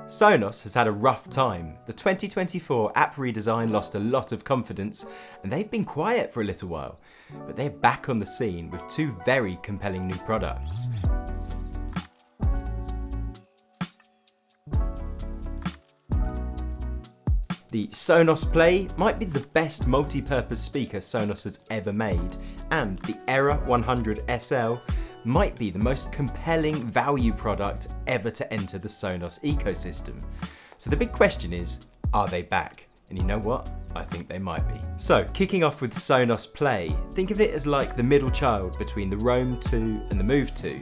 Sonos has had a rough time. The 2024 app redesign lost a lot of confidence and they've been quiet for a little while, but they're back on the scene with two very compelling new products. The Sonos Play might be the best multi-purpose speaker Sonos has ever made, and the Era 100 SL might be the most compelling value product ever to enter the Sonos ecosystem. So the big question is, are they back? And you know what? I think they might be. So, kicking off with Sonos Play, think of it as like the middle child between the Roam 2 and the Move 2.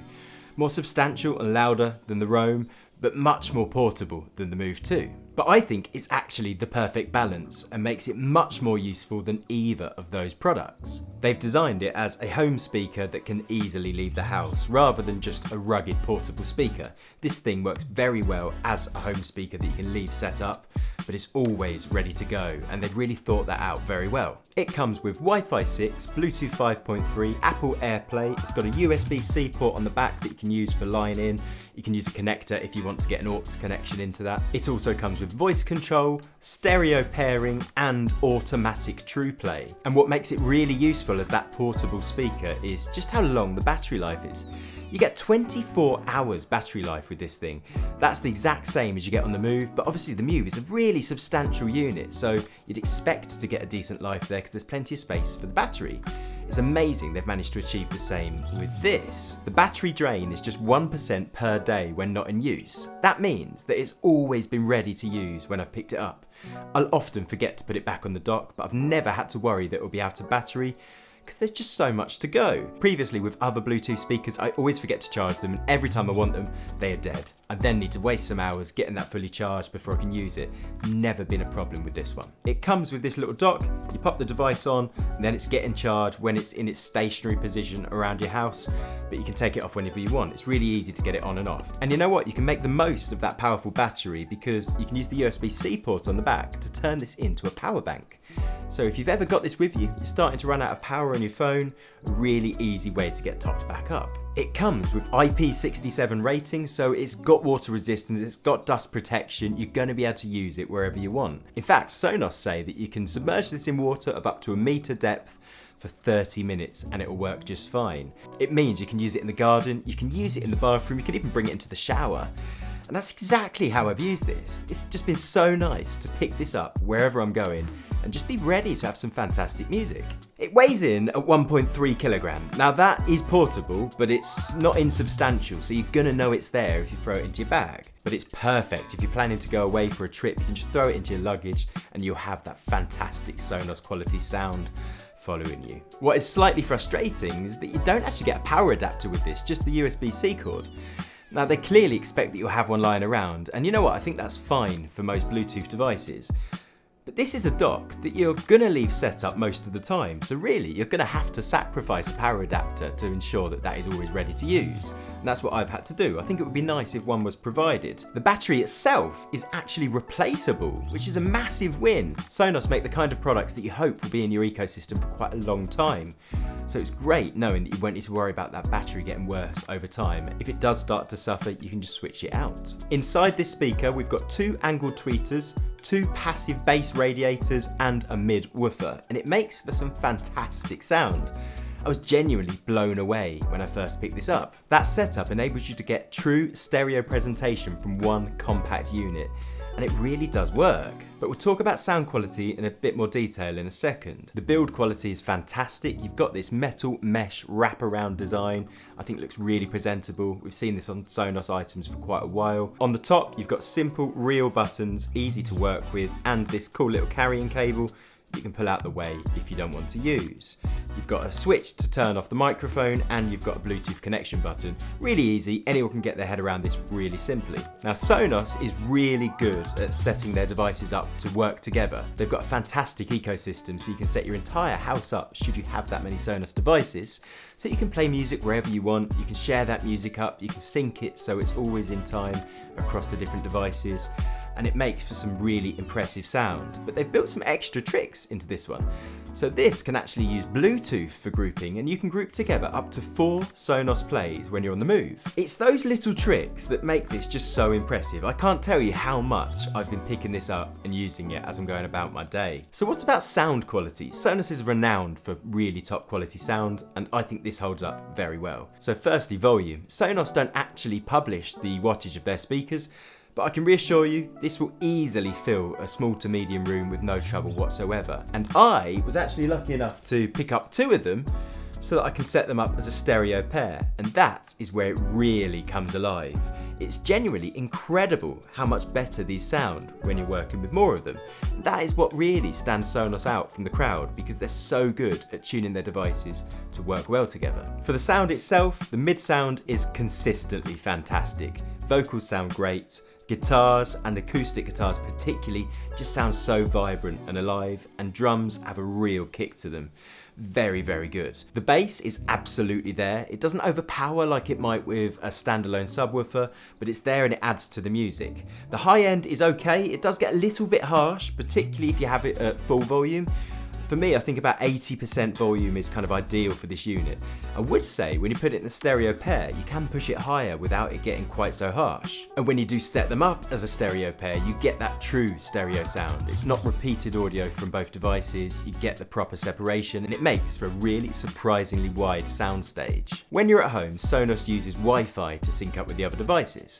More substantial and louder than the Roam, but much more portable than the Move 2. But I think it's actually the perfect balance and makes it much more useful than either of those products. They've designed it as a home speaker that can easily leave the house rather than just a rugged portable speaker. This thing works very well as a home speaker that you can leave set up, but it's always ready to go, and they've really thought that out very well. It comes with Wi-Fi 6, Bluetooth 5.3, Apple AirPlay. It's got a USB-C port on the back that you can use for line in. You can use a connector if you want to get an aux connection into that. It also comes with voice control, stereo pairing, and automatic Trueplay. And what makes it really useful as that portable speaker is just how long the battery life is. You get 24 hours battery life with this thing. That's the exact same as you get on the Move, but obviously the Move is a really substantial unit, so you'd expect to get a decent life there because there's plenty of space for the battery. It's amazing they've managed to achieve the same with this. The battery drain is just 1% per day when not in use. That means that it's always been ready to use when I've picked it up. I'll often forget to put it back on the dock, but I've never had to worry that it will be out of battery, because there's just so much to go. Previously with other Bluetooth speakers, I always forget to charge them, and every time I want them, they are dead. I then need to waste some hours getting that fully charged before I can use it. Never been a problem with this one. It comes with this little dock, you pop the device on, and then it's getting charged when it's in its stationary position around your house, but you can take it off whenever you want. It's really easy to get it on and off. And you know what? You can make the most of that powerful battery because you can use the USB-C port on the back to turn this into a power bank. So if you've ever got this with you, you're starting to run out of power on your phone, a really easy way to get topped back up. It comes with IP67 rating, so it's got water resistance, it's got dust protection, you're going to be able to use it wherever you want. In fact, Sonos say that you can submerge this in water of up to 1 meter depth for 30 minutes and it'll work just fine. It means you can use it in the garden, you can use it in the bathroom, you can even bring it into the shower. And that's exactly how I've used this. It's just been so nice to pick this up wherever I'm going and just be ready to have some fantastic music. It weighs in at 1.3 kilograms. Now that is portable, but it's not insubstantial, so you're gonna know it's there if you throw it into your bag. But it's perfect if you're planning to go away for a trip, you can just throw it into your luggage and you'll have that fantastic Sonos quality sound following you. What is slightly frustrating is that you don't actually get a power adapter with this, just the USB-C cord. Now they clearly expect that you'll have one lying around, and you know what, I think that's fine for most Bluetooth devices. But this is a dock that you're gonna leave set up most of the time, so really you're gonna have to sacrifice a power adapter to ensure that that is always ready to use. And that's what I've had to do. I think it would be nice if one was provided. The battery itself is actually replaceable, which is a massive win. Sonos make the kind of products that you hope will be in your ecosystem for quite a long time. So it's great knowing that you won't need to worry about that battery getting worse over time. If it does start to suffer, you can just switch it out. Inside this speaker, we've got 2 angled tweeters, 2 passive bass radiators, and a mid woofer, and it makes for some fantastic sound. I was genuinely blown away when I first picked this up. That setup enables you to get true stereo presentation from one compact unit, and it really does work. But we'll talk about sound quality in a bit more detail in a second. The build quality is fantastic. You've got this metal mesh wraparound design. I think it looks really presentable. We've seen this on Sonos items for quite a while. On the top, you've got simple real buttons, easy to work with, and this cool little carrying cable you can pull out the way if you don't want to use. You've got a switch to turn off the microphone, and you've got a Bluetooth connection button. Really easy, anyone can get their head around this really simply. Now Sonos is really good at setting their devices up to work together. They've got a fantastic ecosystem, so you can set your entire house up should you have that many Sonos devices so you can play music wherever you want, you can share that music up, you can sync it so it's always in time across the different devices, and it makes for some really impressive sound. But they've built some extra tricks into this one. So this can actually use Bluetooth for grouping, and you can group together up to 4 Sonos plays when you're on the move. It's those little tricks that make this just so impressive. I can't tell you how much I've been picking this up and using it as I'm going about my day. So what about sound quality? Sonos is renowned for really top quality sound, and I think this holds up very well. So firstly, volume. Sonos don't actually publish the wattage of their speakers, but I can reassure you, this will easily fill a small to medium room with no trouble whatsoever. And I was actually lucky enough to pick up 2 of them so that I can set them up as a stereo pair. And that is where it really comes alive. It's genuinely incredible how much better these sound when you're working with more of them. And that is what really stands Sonos out from the crowd, because they're so good at tuning their devices to work well together. For the sound itself, the mid sound is consistently fantastic. Vocals sound great. Guitars, and acoustic guitars particularly, just sound so vibrant and alive, and drums have a real kick to them. Very, very good. The bass is absolutely there. It doesn't overpower like it might with a standalone subwoofer, but it's there and it adds to the music. The high end is okay. It does get a little bit harsh, particularly if you have it at full volume. For me, I think about 80% volume is kind of ideal for this unit. I would say when you put it in a stereo pair, you can push it higher without it getting quite so harsh. And when you do set them up as a stereo pair, you get that true stereo sound. It's not repeated audio from both devices, you get the proper separation, and it makes for a really surprisingly wide soundstage. When you're at home, Sonos uses Wi-Fi to sync up with the other devices.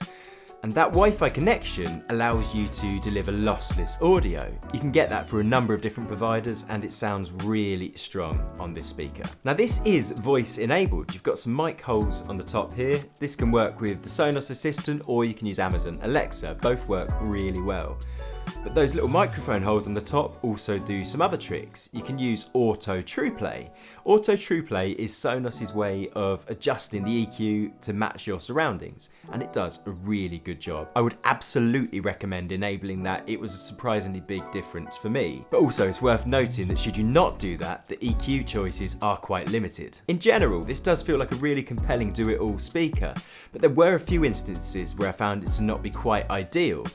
And that Wi-Fi connection allows you to deliver lossless audio. You can get that through a number of different providers, and it sounds really strong on this speaker. Now this is voice enabled. You've got some mic holes on the top here. This can work with the Sonos Assistant, or you can use Amazon Alexa. Both work really well. But those little microphone holes on the top also do some other tricks. You can use Auto Trueplay. Auto Trueplay is Sonos' way of adjusting the EQ to match your surroundings, and it does a really good job. I would absolutely recommend enabling that. It was a surprisingly big difference for me. But also it's worth noting that should you not do that, the EQ choices are quite limited. In general, this does feel like a really compelling do-it-all speaker, but there were a few instances where I found it to not be quite ideal.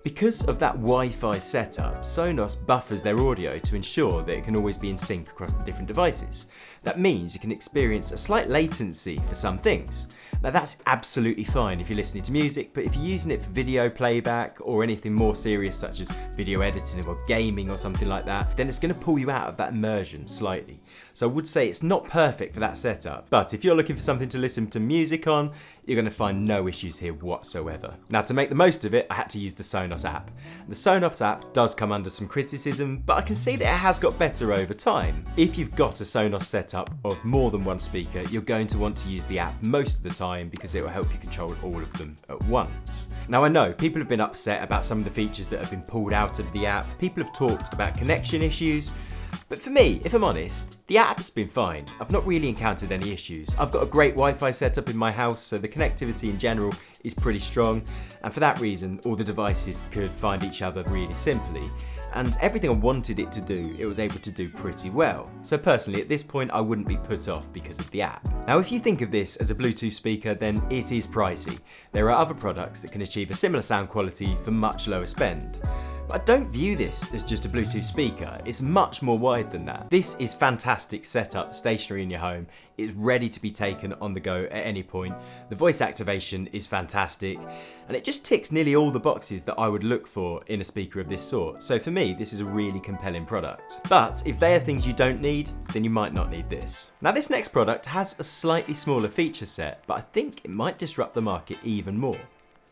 Because of that Wi-Fi setup, Sonos buffers their audio to ensure that it can always be in sync across the different devices. That means you can experience a slight latency for some things. Now that's absolutely fine if you're listening to music, but if you're using it for video playback or anything more serious such as video editing or gaming or something like that, then it's going to pull you out of that immersion slightly. So I would say it's not perfect for that setup, but if you're looking for something to listen to music on, you're going to find no issues here whatsoever. Now to make the most of it, I had to use the Sonos app. The Sonos app does come under some criticism, but I can see that it has got better over time. If you've got a Sonos setup of more than one speaker, you're going to want to use the app most of the time because it will help you control all of them at once. Now I know people have been upset about some of the features that have been pulled out of the app. People have talked about connection issues. But for me, if I'm honest, the app's been fine. I've not really encountered any issues. I've got a great Wi-Fi setup in my house, so the connectivity in general is pretty strong. And for that reason, all the devices could find each other really simply. And everything I wanted it to do, it was able to do pretty well. So personally, at this point, I wouldn't be put off because of the app. Now, if you think of this as a Bluetooth speaker, then it is pricey. There are other products that can achieve a similar sound quality for much lower spend. But I don't view this as just a Bluetooth speaker, it's much more wide than that. This is fantastic setup, stationary in your home, it's ready to be taken on the go at any point. The voice activation is fantastic, and it just ticks nearly all the boxes that I would look for in a speaker of this sort. So for me, this is a really compelling product. But if they are things you don't need, then you might not need this. Now this next product has a slightly smaller feature set, but I think it might disrupt the market even more.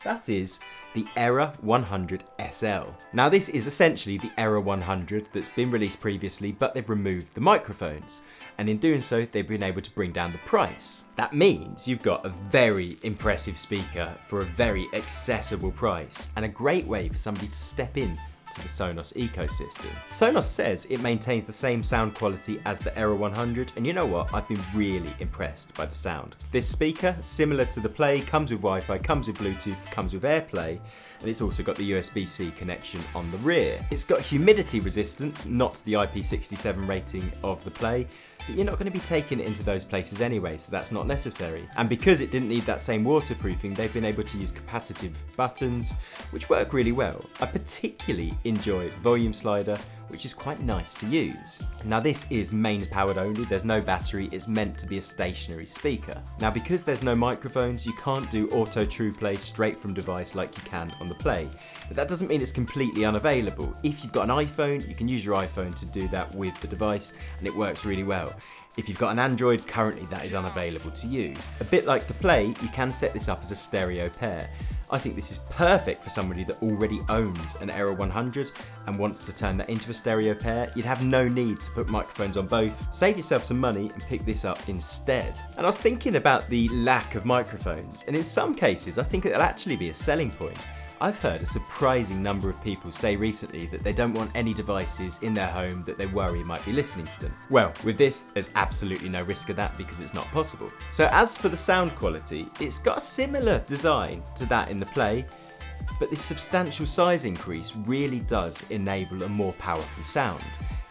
That is the Era 100 SL. Now this is essentially the Era 100 that's been released previously, but they've removed the microphones, and in doing so they've been able to bring down the price. That means you've got a very impressive speaker for a very accessible price, and a great way for somebody to step in to the Sonos ecosystem. Sonos says it maintains the same sound quality as the Era 100, and you know what? I've been really impressed by the sound. This speaker, similar to the Play, comes with Wi-Fi, comes with Bluetooth, comes with AirPlay, and it's also got the USB-C connection on the rear. It's got humidity resistance, not the IP67 rating of the Play, but you're not going to be taking it into those places anyway, so that's not necessary. And because it didn't need that same waterproofing, they've been able to use capacitive buttons, which work really well. I particularly enjoy the volume slider, which is quite nice to use. Now this is mains powered only, there's no battery, it's meant to be a stationary speaker. Now because there's no microphones, you can't do auto Trueplay straight from device like you can on the Play. But that doesn't mean it's completely unavailable. If you've got an iPhone, you can use your iPhone to do that with the device, and it works really well. If you've got an Android, currently that is unavailable to you. A bit like the Play, you can set this up as a stereo pair. I think this is perfect for somebody that already owns an Era 100 and wants to turn that into a stereo pair. You'd have no need to put microphones on both. Save yourself some money and pick this up instead. And I was thinking about the lack of microphones, and in some cases I think it'll actually be a selling point. I've heard a surprising number of people say recently that they don't want any devices in their home that they worry might be listening to them. Well, with this, there's absolutely no risk of that because it's not possible. So as for the sound quality, it's got a similar design to that in the Play, but this substantial size increase really does enable a more powerful sound.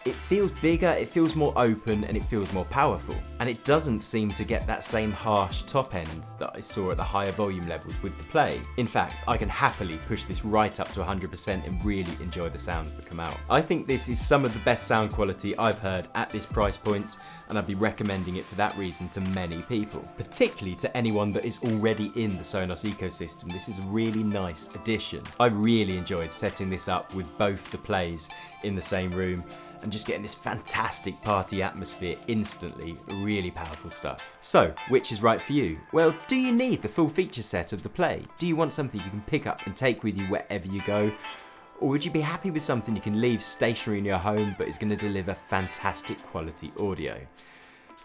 It feels bigger, it feels more open, and it feels more powerful. And it doesn't seem to get that same harsh top end that I saw at the higher volume levels with the Play. In fact, I can happily push this right up to 100% and really enjoy the sounds that come out. I think this is some of the best sound quality I've heard at this price point, and I'd be recommending it for that reason to many people. Particularly to anyone that is already in the Sonos ecosystem, this is a really nice addition. I really enjoyed setting this up with both the Plays in the same room, and just getting this fantastic party atmosphere instantly. Really powerful stuff. So, which is right for you? Well, do you need the full feature set of the Play? Do you want something you can pick up and take with you wherever you go? Or would you be happy with something you can leave stationary in your home but is going to deliver fantastic quality audio?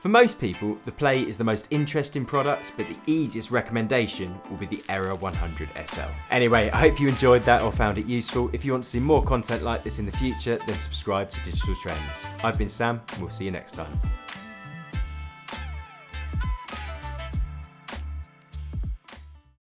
For most people, the Play is the most interesting product, but the easiest recommendation will be the Era 100 SL. Anyway, I hope you enjoyed that or found it useful. If you want to see more content like this in the future, then subscribe to Digital Trends. I've been Sam, and we'll see you next time.